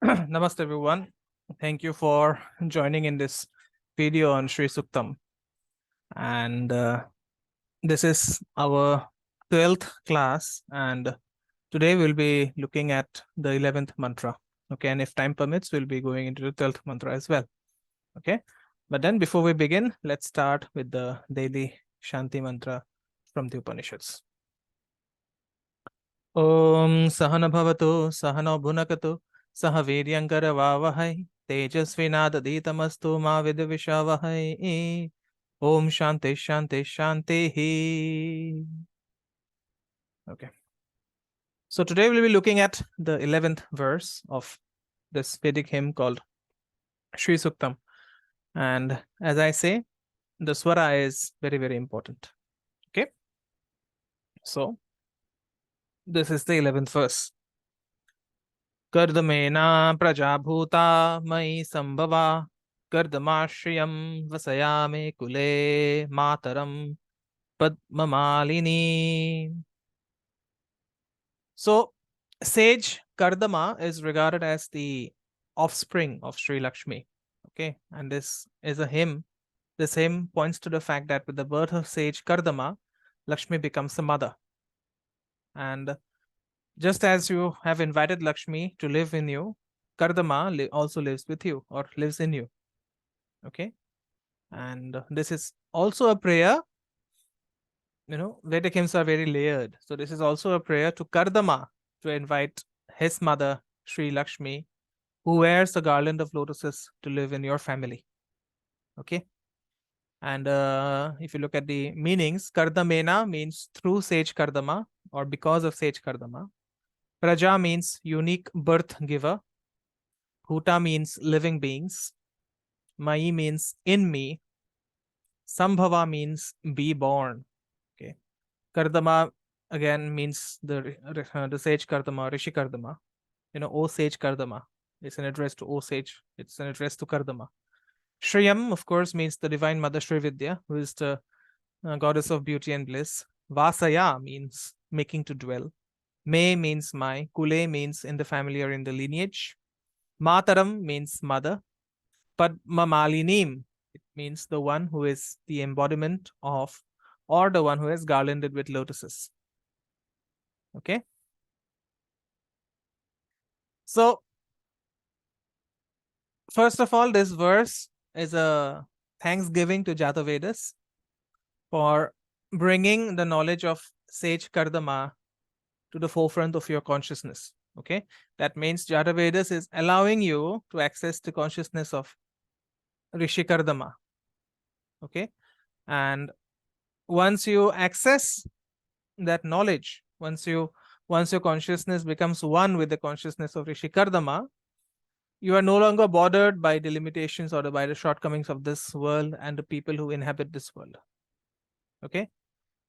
Namaste everyone. Thank you for joining in this video on Shri Suktam. And this is our 12th class, and today we'll be looking at the 11th mantra. Okay, and if time permits, we'll be going into the 12th mantra as well. Okay, but then before we begin, let's start with the daily Shanti mantra from the Upanishads. Om Sahana Bhavatu Sahano Bhunakatu Saha Viryankara Vavahai Tejasvinadaditamastu Ma Vidvishavahai. Om Shanti Shanti Shanti. Okay. So today we'll be looking at the 11th verse of this Vedic hymn called Shri Suktam. And as I say, the swara is very, very important. Okay. So this is the 11th verse. Kardamena prajabhuta mai sambhava Kardamashryam vasayame kule mataram padmamalini. So, sage Kardama is regarded as the offspring of Sri Lakshmi. Okay, and this is a hymn. This hymn points to the fact that with the birth of sage Kardama, Lakshmi becomes a mother. And just as you have invited Lakshmi to live in you, Kardama also lives with you or lives in you. Okay, and this is also a prayer. Vedic hymns are very layered. So this is also a prayer to Kardama to invite his mother, Sri Lakshmi, who wears a garland of lotuses, to live in your family. Okay. And if you look at the meanings, Kardamena means through sage Kardama or because of sage Kardama. Praja means unique birth giver. Bhuta means living beings. Mai means in me. Sambhava means be born. Okay. Kardama again means the sage Kardama, Rishi Kardama. O sage Kardama. It's an address to O sage. It's an address to Kardama. Shriyam, of course, means the divine mother Sri Vidya, who is the goddess of beauty and bliss. Vasaya means making to dwell. Me means my. Kule means in the family or in the lineage. Mataram means mother. Padmamalinim, it means the one who is the embodiment of, or the one who is garlanded with lotuses. Okay. So, first of all, this verse is a thanksgiving to Jatavedas for bringing the knowledge of sage Kardama to the forefront of your consciousness. Okay, that means Jatavedas is allowing you to access the consciousness of Rishi Kardama. Okay, and once you access that knowledge, once your consciousness becomes one with the consciousness of Rishi Kardama, you are no longer bothered by the limitations or by the shortcomings of this world and the people who inhabit this world. Okay,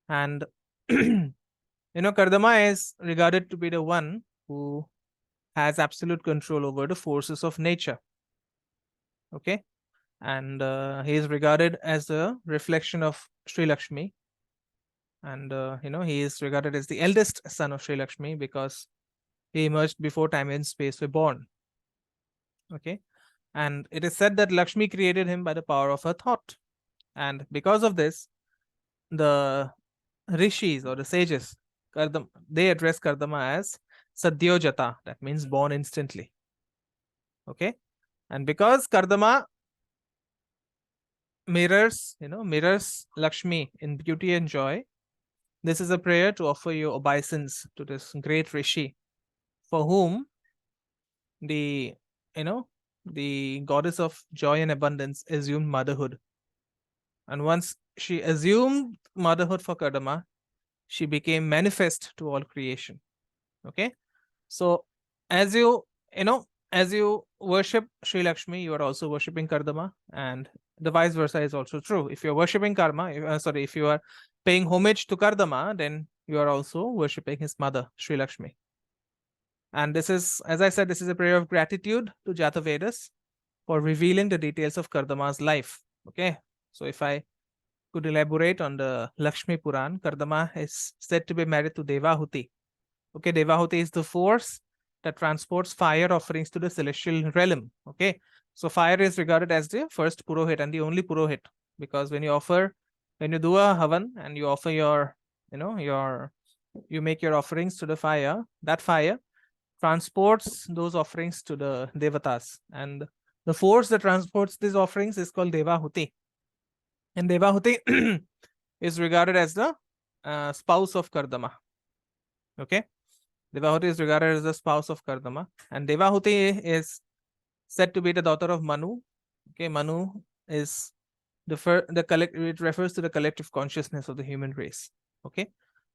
and Kardama is regarded to be the one who has absolute control over the forces of nature. Okay, and he is regarded as a reflection of Sri Lakshmi, and he is regarded as the eldest son of Sri Lakshmi because he emerged before time and space were born. Okay, and it is said that Lakshmi created him by the power of her thought, and because of this, the rishis or the sages, they address Kardama as Sadyojata, that means born instantly. Okay, and because Kardama mirrors Lakshmi in beauty and joy, this is a prayer to offer your obeisance to this great rishi, for whom the goddess of joy and abundance assumed motherhood. And once she assumed motherhood for Kardama, she became manifest to all creation. Okay, so as you worship Sri Lakshmi, you are also worshipping Kardama, and the vice versa is also true. If you're worshipping if you are paying homage to Kardama, then you are also worshipping his mother, Sri Lakshmi. And this is, as I said, this is a prayer of gratitude to Jatavedas for revealing the details of Kardama's life. Okay, so if I could elaborate on the Lakshmi Puran, Kardama is said to be married to Devahuti. Okay, Devahuti is the force that transports fire offerings to the celestial realm. Okay, so fire is regarded as the first purohit and the only purohit, because when you do a havan and you offer your, you make your offerings to the fire, that fire transports those offerings to the devatas, and the force that transports these offerings is called devahuti, and devahuti is regarded as the spouse of Kardama. Okay, Devahuti is regarded as the spouse of Kardama, and Devahuti is said to be the daughter of Manu. Okay, Manu is it refers to the collective consciousness of the human race. Okay,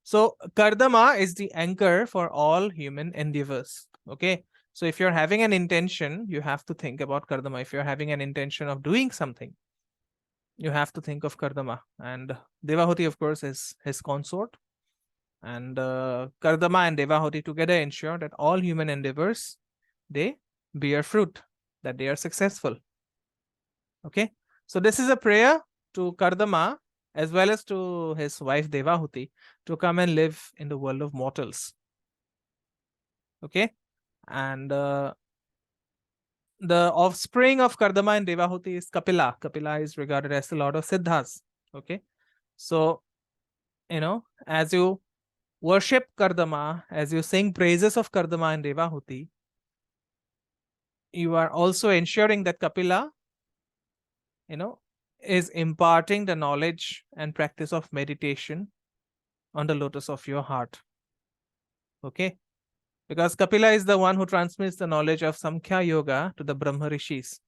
so Kardama is the anchor for all human endeavors. Okay, so if you're having an intention, you have to think about Kardama. If you're having an intention of doing something, you have to think of Kardama, and Devahuti, of course, is his consort. And Kardama and Devahuti together ensure that all human endeavors, they bear fruit, that they are successful. Okay, so this is a prayer to Kardama as well as to his wife Devahuti to come and live in the world of mortals. Okay, and the offspring of Kardama and Devahuti is Kapila. Kapila is regarded as the lord of Siddhas. Okay, so as you worship Kardama, as you sing praises of Kardama and Devahuti, you are also ensuring that Kapila, is imparting the knowledge and practice of meditation on the lotus of your heart. Okay, because Kapila is the one who transmits the knowledge of Samkhya Yoga to the Brahma Rishis.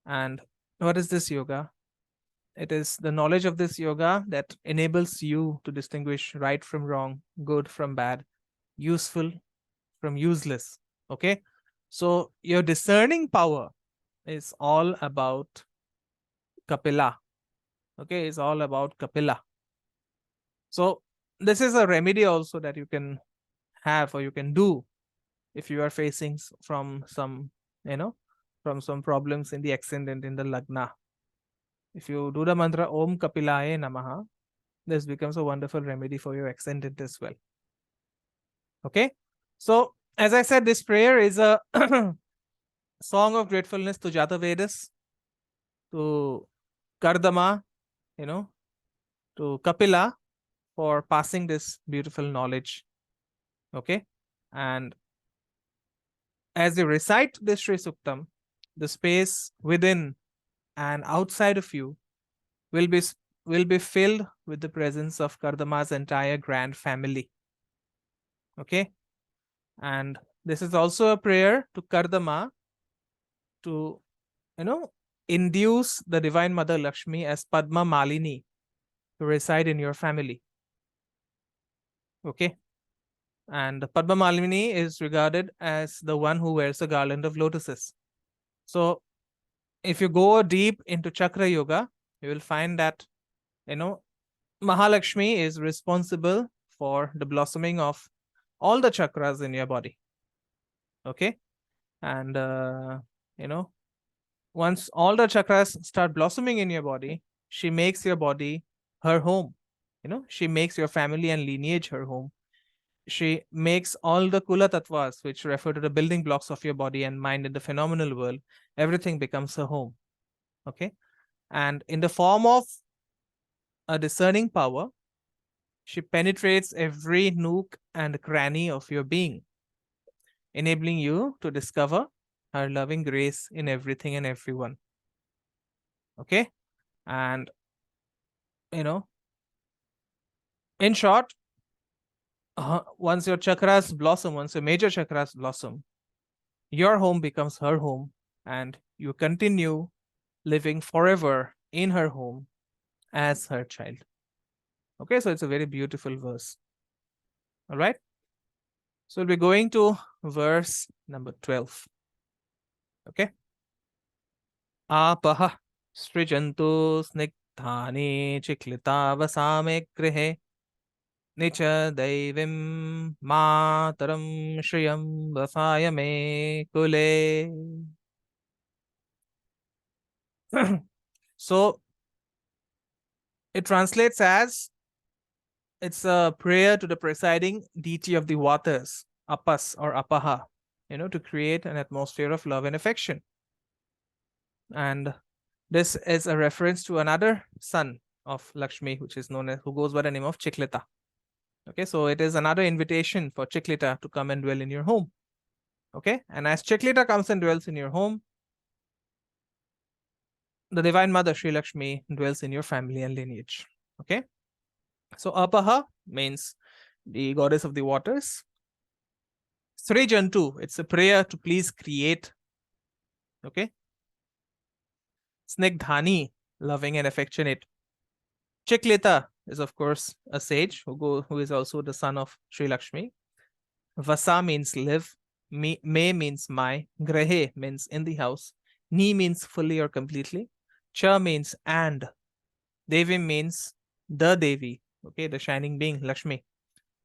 And what is this yoga? It is the knowledge of this yoga that enables you to distinguish right from wrong, good from bad, useful from useless. Okay, so your discerning power is all about Kapila. Okay, it's all about Kapila. So this is a remedy also that you can have or you can do if you are facing from some problems in the ascendant, in the lagna. If you do the mantra Om Kapilaye Namaha, this becomes a wonderful remedy for your ascendant as well. Okay, so as I said, this prayer is a song of gratefulness to Jata Vedas, to Kardama, to Kapila for passing this beautiful knowledge. Okay, and as you recite this Shri Suktam, the space within and outside of you will be filled with the presence of Kardama's entire grand family. Okay, and this is also a prayer to Kardama to induce the Divine Mother Lakshmi as Padma Malini to reside in your family. Okay, and Padma Malini is regarded as the one who wears a garland of lotuses. So if you go deep into Chakra Yoga, you will find that Mahalakshmi is responsible for the blossoming of all the chakras in your body. Okay, and once all the chakras start blossoming in your body, she makes your body her home. She makes your family and lineage her home. She makes all the Kula Tattvas, which refer to the building blocks of your body and mind in the phenomenal world, everything becomes her home. Okay, and in the form of a discerning power, she penetrates every nook and cranny of your being, enabling you to discover her loving grace in everything and everyone. Okay, and in short, once your chakras blossom, once your major chakras blossom, your home becomes her home, and you continue living forever in her home as her child. Okay, so it's a very beautiful verse. All right, so we'll be going to verse number 12. Okay, Apaha srijantu snigdhani chiklita vasame grihe nicha daivim mataram shriyam vasaya me kule. So it translates as, it's a prayer to the presiding deity of the waters, Apas or Apaha. to create an atmosphere of love and affection. And this is a reference to another son of Lakshmi, which is known as, who goes by the name of Chiklita. Okay, so it is another invitation for Chiklita to come and dwell in your home. Okay, and as Chiklita comes and dwells in your home, the Divine Mother, Sri Lakshmi, dwells in your family and lineage. Okay, so Apaha means the goddess of the waters. Srijantu, it's a prayer to please create. Okay, Snigdhani, loving and affectionate. Chiklita is, of course, a sage who is also the son of Sri Lakshmi. Vasa means live. Me means my. Grahe means in the house. Ni means fully or completely. Cha means and. Devi means the Devi. Okay, the shining being, Lakshmi.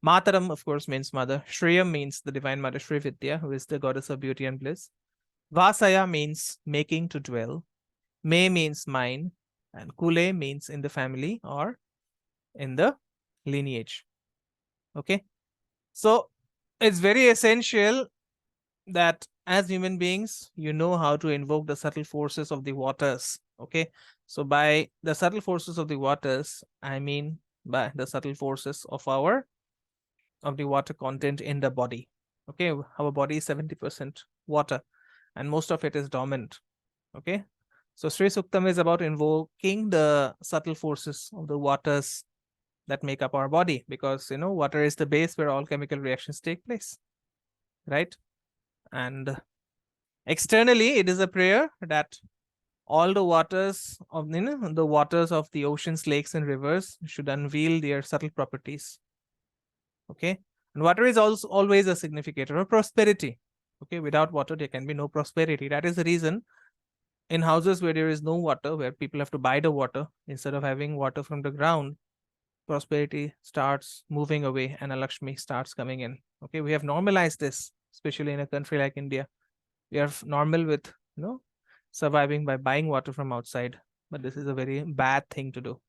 Mataram, of course, means mother. Shriyam means the divine mother, Sri Vidya, who is the goddess of beauty and bliss. Vasaya means making to dwell. Me means mine. And Kule means in the family or in the lineage. Okay, so it's very essential that as human beings, you know how to invoke the subtle forces of the waters. Okay, so by the subtle forces of the waters, I mean by the subtle forces of the water content in the body. Okay, our body is 70% water and most of it is dormant. Okay, so Shri Suktam is about invoking the subtle forces of the waters that make up our body, because water is the base where all chemical reactions take place, right? And externally, it is a prayer that all the waters of the waters of the oceans, lakes, and rivers should unveil their subtle properties. Okay, and water is also always a significator of prosperity. Okay, without water there can be no prosperity. That is the reason in houses where there is no water, where people have to buy the water instead of having water from the ground, prosperity starts moving away and a Lakshmi starts coming in. Okay, we have normalized this, especially in a country like India. We are normal with surviving by buying water from outside, but this is a very bad thing to do.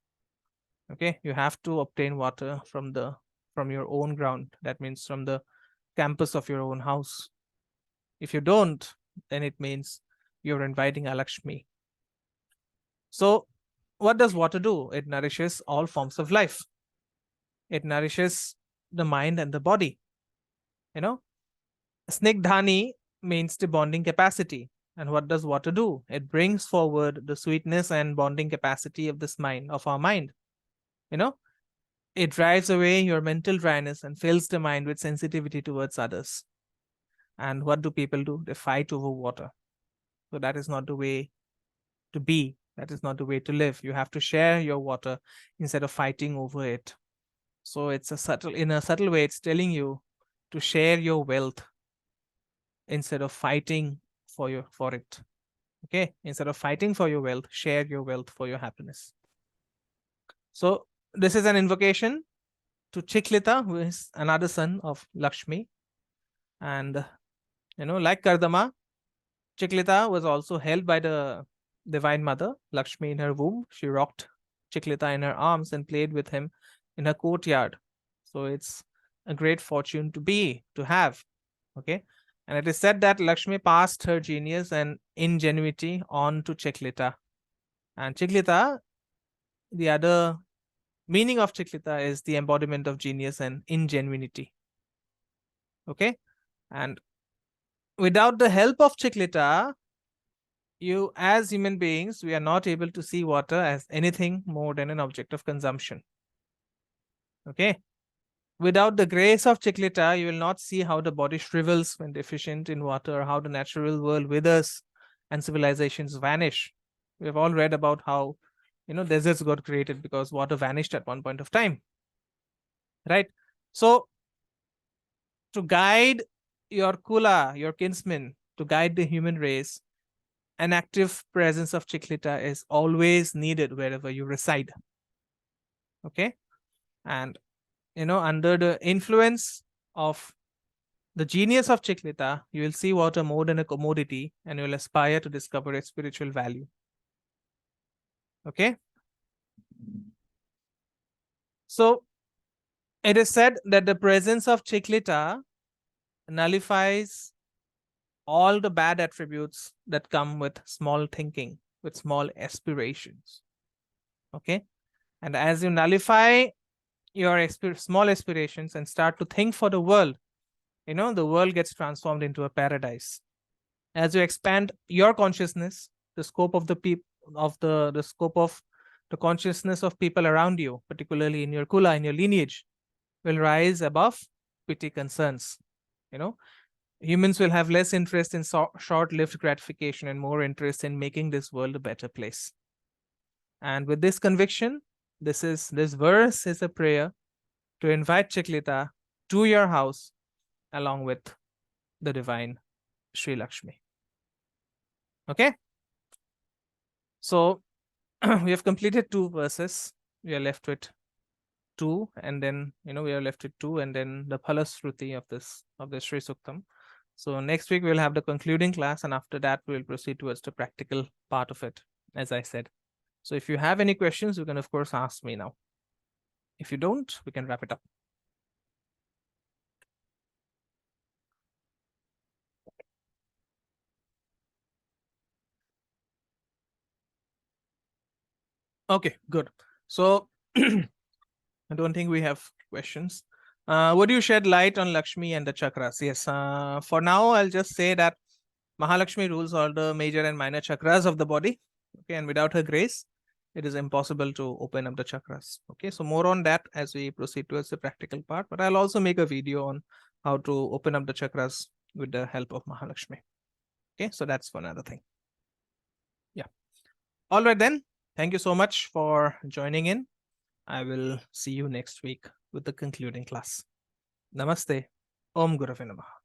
Okay, you have to obtain water from your own ground. That means from the campus of your own house. If you don't, then it means you're inviting a Lakshmi. So what does water do? It nourishes all forms of life. It nourishes the mind and the body. Snigdhani means the bonding capacity. And what does water do? It brings forward the sweetness and bonding capacity of our mind. It drives away your mental dryness and fills the mind with sensitivity towards others. And what do people do? They fight over water. So that is not the way to be. That is not the way to live. You have to share your water instead of fighting over it. So in a subtle way, it's telling you to share your wealth instead of fighting for it. Okay, instead of fighting for your wealth, share your wealth for your happiness. So this is an invocation to Chiklita, who is another son of Lakshmi. And like Kardama, Chiklita was also held by the divine mother Lakshmi in her womb. She rocked Chiklita in her arms and played with him in her courtyard. So it's a great fortune to have. Okay, and it is said that Lakshmi passed her genius and ingenuity on to Chiklita. And Chiklita, the other meaning of Chiklita is the embodiment of genius and ingenuity. Okay, and without the help of Chiklita, as human beings, we are not able to see water as anything more than an object of consumption. Okay, without the grace of Chiklita, you will not see how the body shrivels when deficient in water, or how the natural world withers and civilizations vanish. We have all read about how deserts got created because water vanished at one point of time, right? So to guide your kula, your kinsmen, to guide the human race, an active presence of Chiklita is always needed wherever you reside. Okay, and under the influence of the genius of Chiklita, you will see water more than a commodity and you will aspire to discover its spiritual value. Okay, so it is said that the presence of Chiklita nullifies all the bad attributes that come with small thinking, with small aspirations. Okay. And as you nullify your small aspirations and start to think for the world, the world gets transformed into a paradise. As you expand your consciousness, the scope of the the scope of the consciousness of people around you, particularly in your kula, in your lineage, will rise above petty concerns. Humans will have less interest in short-lived gratification and more interest in making this world a better place. And with this conviction, this verse is a prayer to invite Chiklita to your house along with the divine Sri Lakshmi. Okay? So we have completed 2 verses. We are left with 2, and then we are left with 2, and then the Phalasruti of the Shri Suktam. So next week we'll have the concluding class, and after that we'll proceed towards the practical part of it, as I said. So if you have any questions, you can of course ask me now. If you don't, we can wrap it up. Okay, good. So I don't think we have questions. Would you shed light on Lakshmi and the chakras? Yes. For now, I'll just say that Mahalakshmi rules all the major and minor chakras of the body. Okay, and without her grace, it is impossible to open up the chakras. Okay, so more on that as we proceed towards the practical part. But I'll also make a video on how to open up the chakras with the help of Mahalakshmi. Okay, so that's for another thing. Yeah. All right then. Thank you so much for joining in. I will see you next week with the concluding class. Namaste. Om Gurave Namaha.